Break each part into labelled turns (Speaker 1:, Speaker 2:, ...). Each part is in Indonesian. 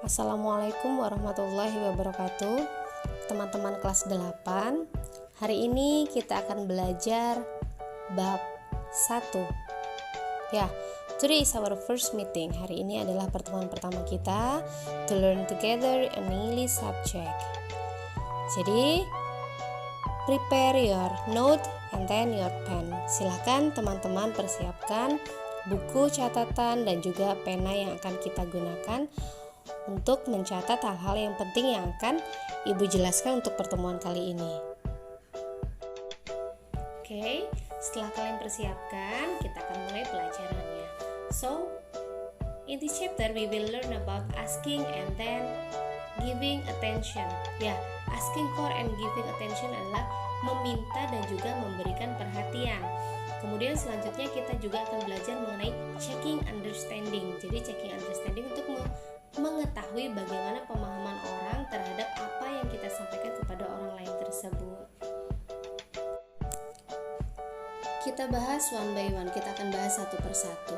Speaker 1: Assalamualaikum warahmatullahi wabarakatuh. Teman-teman kelas 8, hari ini kita akan belajar bab 1. Ya, today is our first meeting. Hari ini adalah pertemuan pertama kita to learn together an English subject. Jadi, prepare your note and then your pen. Silakan teman-teman persiapkan buku catatan dan juga pena yang akan kita gunakan untuk mencatat hal-hal yang penting yang akan Ibu jelaskan untuk pertemuan kali ini. Oke, setelah kalian persiapkan, kita akan mulai pelajarannya. So, in this chapter we will learn about asking and then giving attention. Ya, asking for and giving attention adalah meminta dan juga memberikan perhatian. Kemudian selanjutnya kita juga akan belajar mengenai checking understanding. Jadi checking understanding untuk mengetahui bagaimana pemahaman orang terhadap apa yang kita sampaikan kepada orang lain tersebut. Kita bahas one by one, kita akan bahas satu persatu.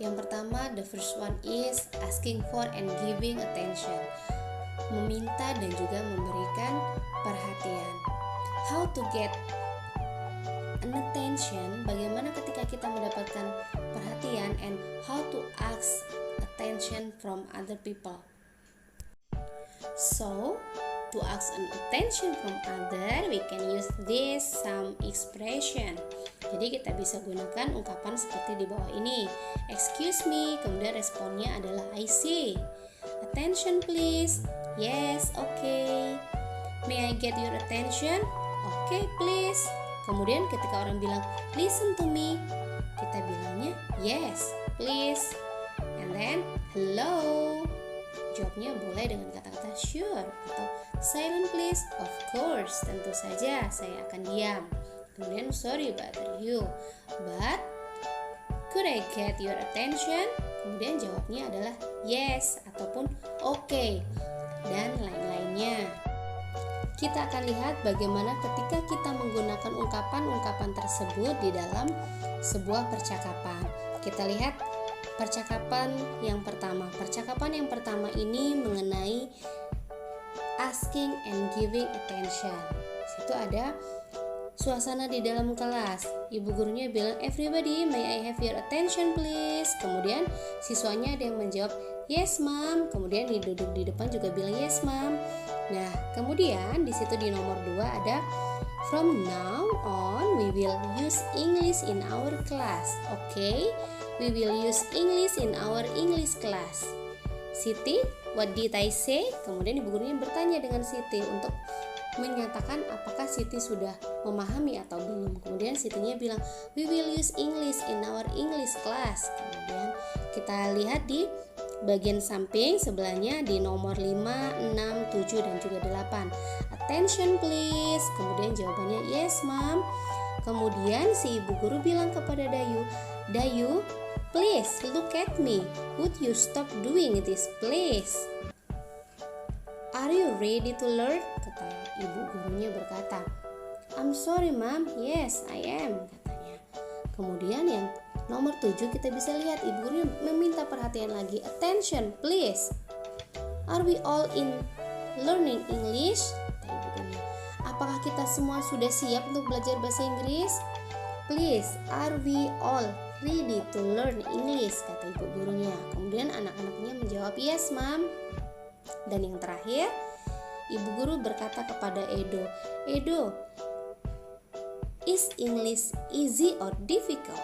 Speaker 1: Yang pertama, the first one is asking for and giving attention. Meminta dan juga memberikan perhatian. How to get an attention, bagaimana ketika kita mendapatkan perhatian, and how to ask attention from other people. So, to ask an attention from other, we can use this some expression. Jadi kita bisa gunakan ungkapan seperti di bawah ini. Excuse me, kemudian responnya adalah I see. Attention please. Yes, okay. May I get your attention? Okay, please. Kemudian ketika orang bilang listen to me, kita bilangnya yes, please. And then hello. Jawabnya boleh dengan kata-kata sure atau silent please. Of course, tentu saja saya akan diam. Kemudian sorry bother you, but could I get your attention? Kemudian jawabnya adalah yes ataupun okay dan lain-lainnya. Kita akan lihat bagaimana ketika kita menggunakan ungkapan-ungkapan tersebut di dalam sebuah percakapan. Kita lihat percakapan yang pertama. Percakapan yang pertama ini mengenai asking and giving attention. Situ ada suasana di dalam kelas. Ibu gurunya bilang, everybody, may I have your attention please? Kemudian siswanya ada yang menjawab, yes ma'am. Kemudian yang duduk di depan juga bilang, yes ma'am. Nah, kemudian di situ di nomor 2 ada from now on we will use English in our class. Okay? We will use English in our English class. Siti, what did I say? Kemudian ibu gurunya bertanya dengan Siti untuk menyatakan apakah Siti sudah memahami atau belum. Kemudian Sitinya bilang, we will use English in our English class. Kemudian kita lihat di bagian samping sebelahnya di nomor 5, 6, 7 dan juga 8. Attention please. Kemudian jawabannya yes ma'am. Kemudian si ibu guru bilang kepada Dayu, Dayu, please look at me. Would you stop doing this please? Are you ready to learn? Kata ibu gurunya berkata, I'm sorry ma'am. Yes, I am, katanya. Kemudian yang nomor 7 kita bisa lihat ibu gurunya meminta perhatian lagi. Attention please. Are we all in learning English? Kata ibu gurunya. Apakah kita semua sudah siap untuk belajar bahasa Inggris? Please, are we all ready to learn English? Kata ibu gurunya. Kemudian anak-anaknya menjawab yes ma'am. Dan yang terakhir, ibu guru berkata kepada Edo, Edo, is English easy or difficult?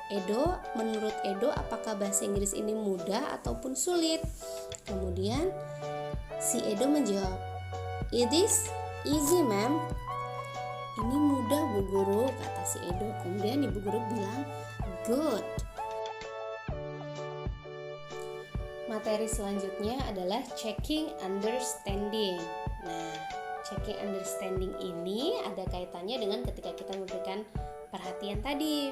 Speaker 1: Edo, menurut Edo apakah bahasa Inggris ini mudah ataupun sulit? Kemudian si Edo menjawab, it is easy ma'am. Ini mudah bu guru, kata si Edo. Kemudian ibu guru bilang, good. Materi selanjutnya adalah checking understanding. Nah, checking understanding ini ada kaitannya dengan ketika kita memberikan perhatian tadi.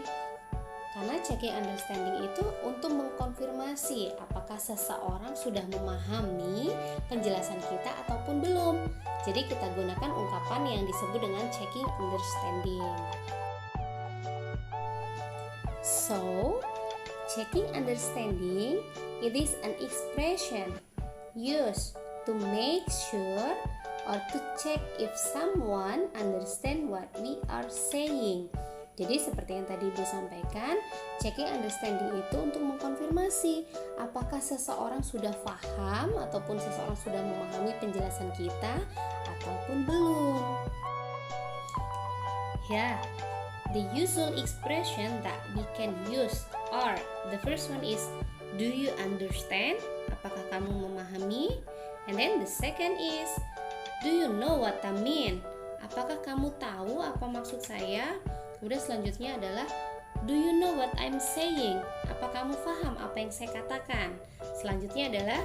Speaker 1: Karena checking understanding itu untuk mengkonfirmasi apakah seseorang sudah memahami penjelasan kita ataupun belum. Jadi kita gunakan ungkapan yang disebut dengan checking understanding. So, checking understanding, it is an expression use to make sure or to check if someone understand what we are saying. Jadi seperti yang tadi Ibu sampaikan, checking understanding itu untuk mengkonfirmasi apakah seseorang sudah paham ataupun seseorang sudah memahami penjelasan kita ataupun belum. Ya, the usual expression that we can use are, the first one is, do you understand? Apakah kamu memahami? And then the second is, do you know what I mean? Apakah kamu tahu apa maksud saya? Kemudian selanjutnya adalah, do you know what I'm saying? Apa kamu paham apa yang saya katakan? Selanjutnya adalah,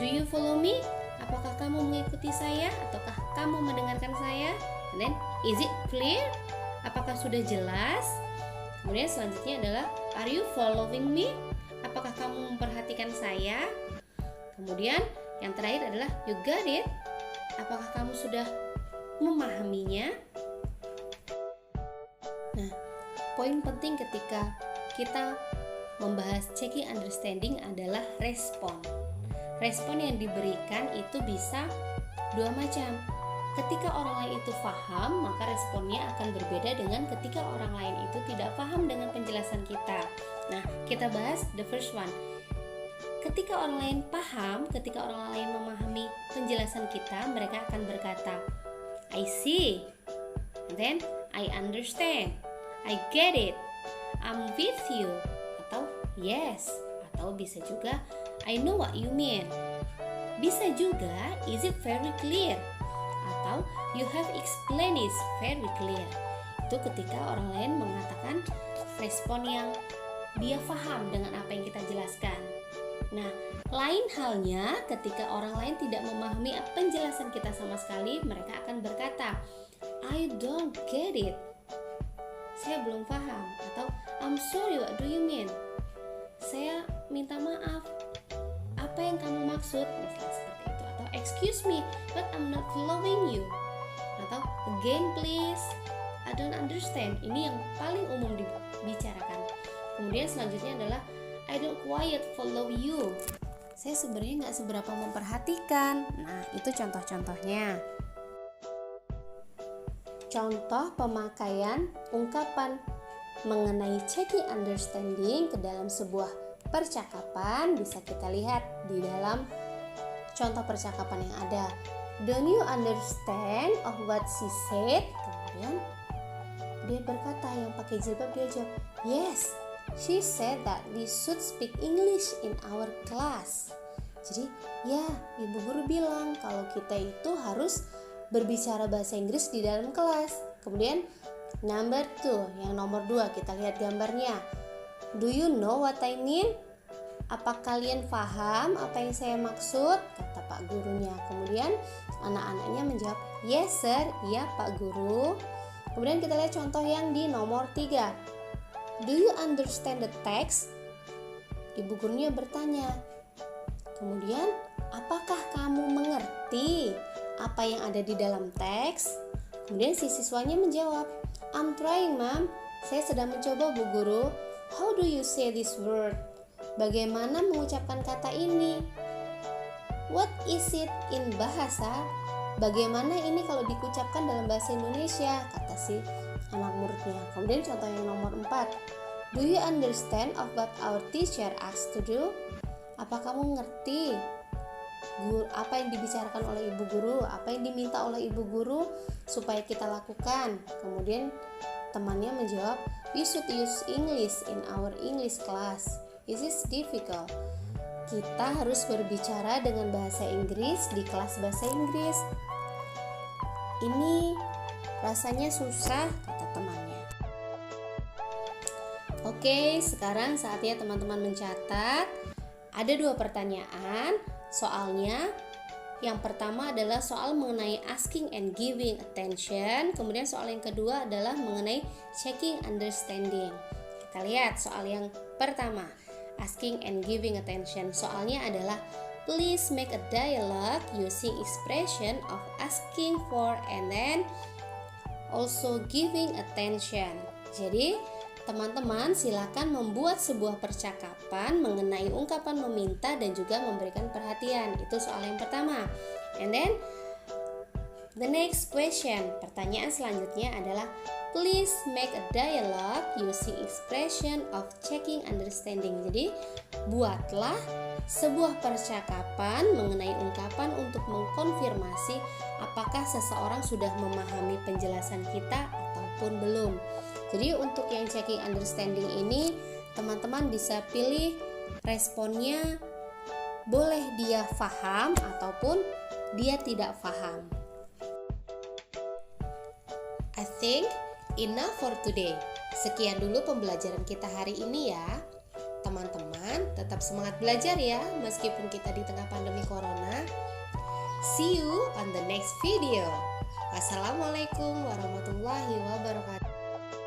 Speaker 1: do you follow me? Apakah kamu mengikuti saya? Ataukah kamu mendengarkan saya? And then, is it clear? Apakah sudah jelas? Kemudian selanjutnya adalah, are you following me? Apakah kamu memperhatikan saya? Kemudian yang terakhir adalah, you got it? Apakah kamu sudah memahaminya? Nah, poin penting ketika kita membahas checking understanding adalah respon. Respon yang diberikan itu bisa dua macam. Ketika orang lain itu paham, maka responnya akan berbeda dengan ketika orang lain itu tidak paham dengan penjelasan kita. Nah, kita bahas the first one. Ketika orang lain paham, ketika orang lain memahami penjelasan kita, mereka akan berkata, I see, and then I understand, I get it, I'm with you, atau yes, atau bisa juga I know what you mean. Bisa juga is it very clear, atau you have explained it very clear. Itu ketika orang lain mengatakan respon yang dia paham dengan apa yang kita jelaskan. Nah, lain halnya ketika orang lain tidak memahami penjelasan kita sama sekali, mereka akan berkata, I don't get it. Saya belum paham, atau I'm sorry, what do you mean? Saya minta maaf, apa yang kamu maksud? Misalnya seperti itu. Atau excuse me, but I'm not following you. Atau again please, I don't understand. Ini yang paling umum dibicarakan. Kemudian selanjutnya adalah I don't quite follow you. Saya sebenarnya nggak seberapa memperhatikan. Nah, itu contoh-contohnya. Contoh pemakaian ungkapan mengenai checking understanding ke dalam sebuah percakapan bisa kita lihat di dalam contoh percakapan yang ada. Don't you understand of what she said? Kemudian dia berkata, yang pakai jilbab, dia jawab, yes, she said that we should speak English in our class. Jadi ya, ibu guru bilang kalau kita itu harus berbicara bahasa Inggris di dalam kelas. Kemudian number 2, yang nomor 2, kita lihat gambarnya. Do you know what I mean? Apa kalian paham apa yang saya maksud? Kata Pak gurunya. Kemudian anak-anaknya menjawab, yes sir, iya Pak guru. Kemudian kita lihat contoh yang di nomor 3. Do you understand the text? Ibu gurunya bertanya. Kemudian, apakah kamu mengerti apa yang ada di dalam teks? Kemudian si siswanya menjawab, I'm trying, ma'am. Saya sedang mencoba, Bu Guru. How do you say this word? Bagaimana mengucapkan kata ini? What is it in bahasa? Bagaimana ini kalau dikucapkan dalam bahasa Indonesia? Kata si anak muridnya. Kemudian contoh yang nomor 4. Do you understand of what our teacher asked to do? Apa kamu ngerti apa yang dibicarakan oleh ibu guru, apa yang diminta oleh ibu guru supaya kita lakukan? Kemudian temannya menjawab, we should use English in our English class. Is this difficult? Kita harus berbicara dengan bahasa Inggris di kelas bahasa Inggris. Ini rasanya susah, kata temannya. Oke, sekarang saatnya teman-teman mencatat. Ada 2 pertanyaan. Soalnya yang pertama adalah soal mengenai asking and giving attention. Kemudian soal yang kedua adalah mengenai checking understanding. Kita lihat soal yang pertama, asking and giving attention. Soalnya adalah please make a dialogue using expression of asking for and then also giving attention. Jadi teman-teman silakan membuat sebuah percakapan mengenai ungkapan meminta dan juga memberikan perhatian. Itu soal yang pertama. And then the next question, pertanyaan selanjutnya adalah please make a dialogue using expression of checking understanding. Jadi, buatlah sebuah percakapan mengenai ungkapan untuk mengkonfirmasi apakah seseorang sudah memahami penjelasan kita ataupun belum. Jadi, untuk yang checking understanding ini, teman-teman bisa pilih responnya boleh dia paham ataupun dia tidak paham. I think enough for today. Sekian dulu pembelajaran kita hari ini ya. Teman-teman, tetap semangat belajar ya, meskipun kita di tengah pandemi corona. See you on the next video. Wassalamualaikum warahmatullahi wabarakatuh.